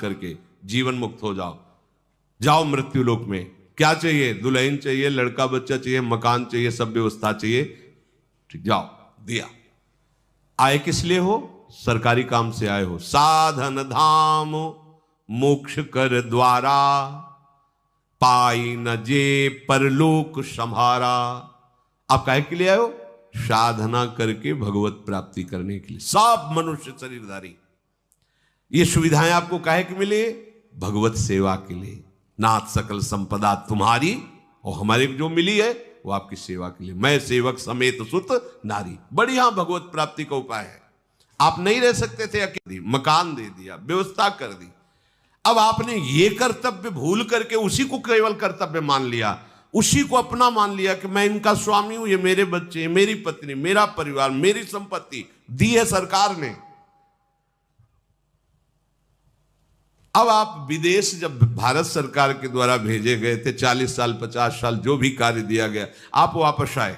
करके जीवन मुक्त हो जाओ, जाओ मृत्यु लोक में। क्या चाहिए? दुल्हन चाहिए, लड़का बच्चा चाहिए, मकान चाहिए, सब व्यवस्था चाहिए, ठीक, जाओ, दिया। आए किस लिए हो? सरकारी काम से आए हो। साधन धाम मोक्ष कर द्वारा, पाई न जे परलोक संहारा। आप काहे के लिए आए हो? साधना करके भगवत प्राप्ति करने के लिए। सब मनुष्य शरीरधारी ये सुविधाएं आपको काहे के मिले? भगवत सेवा के लिए। नाथ सकल संपदा तुम्हारी, और हमारे जो मिली है वो आपकी सेवा के लिए। मैं सेवक समेत सुत नारी, बढ़िया भगवत प्राप्ति का उपाय है। आप नहीं रह सकते थे अकेले, मकान दे दिया, व्यवस्था कर दी। अब आपने ये कर्तव्य भूल करके उसी को केवल कर्तव्य मान लिया, उसी को अपना मान लिया कि मैं इनका स्वामी हूं, ये मेरे बच्चे, मेरी पत्नी, मेरा परिवार, मेरी संपत्ति दी है सरकार ने। अब आप विदेश जब भारत सरकार के द्वारा भेजे गए थे, 40 साल 50 साल जो भी कार्य दिया गया, आप वापस आए,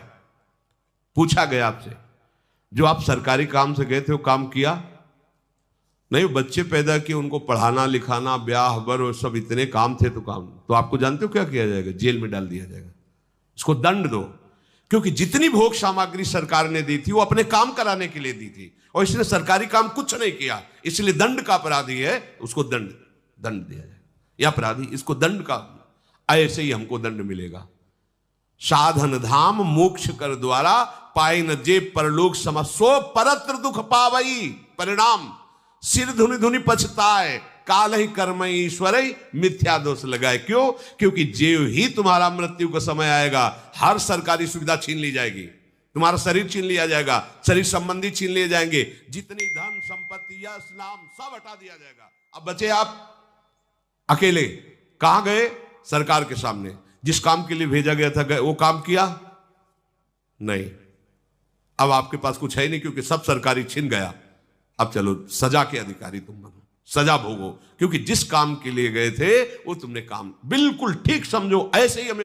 पूछा गया आपसे, जो आप सरकारी काम से गए थे वो काम किया नहीं? बच्चे पैदा किए, उनको पढ़ाना लिखाना, ब्याह बर और सब इतने काम थे, तो काम, तो आपको जानते हो क्या किया जाएगा? जेल में डाल दिया जाएगा, उसको दंड दो। क्योंकि जितनी भोग सामग्री सरकार ने दी थी वो अपने काम कराने के लिए दी थी, और इसने सरकारी काम कुछ नहीं किया, इसलिए दंड का अपराधी है, उसको दंड दिया जाए। यह अपराधी, इसको दंड का, ऐसे ही हमको दंड मिलेगा। साधन धाम मोक्ष कर द्वारा, पाई न जे परलोक समसो परत्र दुख पावई। परिणाम सिर धुनि धुनि पछताए, काल ही कर्म ईश्वर मिथ्या दोष लगाए। क्यों? क्योंकि जो ही तुम्हारा मृत्यु का समय आएगा, हर सरकारी सुविधा छीन ली जाएगी, तुम्हारा शरीर छीन लिया जाएगा, शरीर संबंधी छीन लिए जाएंगे, जितनी धन संपत्ति यश नाम सब हटा दिया जाएगा। अब बचे आप अकेले। कहां गए? सरकार के सामने। जिस काम के लिए भेजा गया था, गए, वो काम किया नहीं। अब आपके पास कुछ है नहीं, क्योंकि सब सरकारी छीन गया। अब चलो सजा के अधिकारी तुम बनो, सजा भोगो, क्योंकि जिस काम के लिए गए थे वो तुमने काम बिल्कुल ठीक समझो। ऐसे ही हमें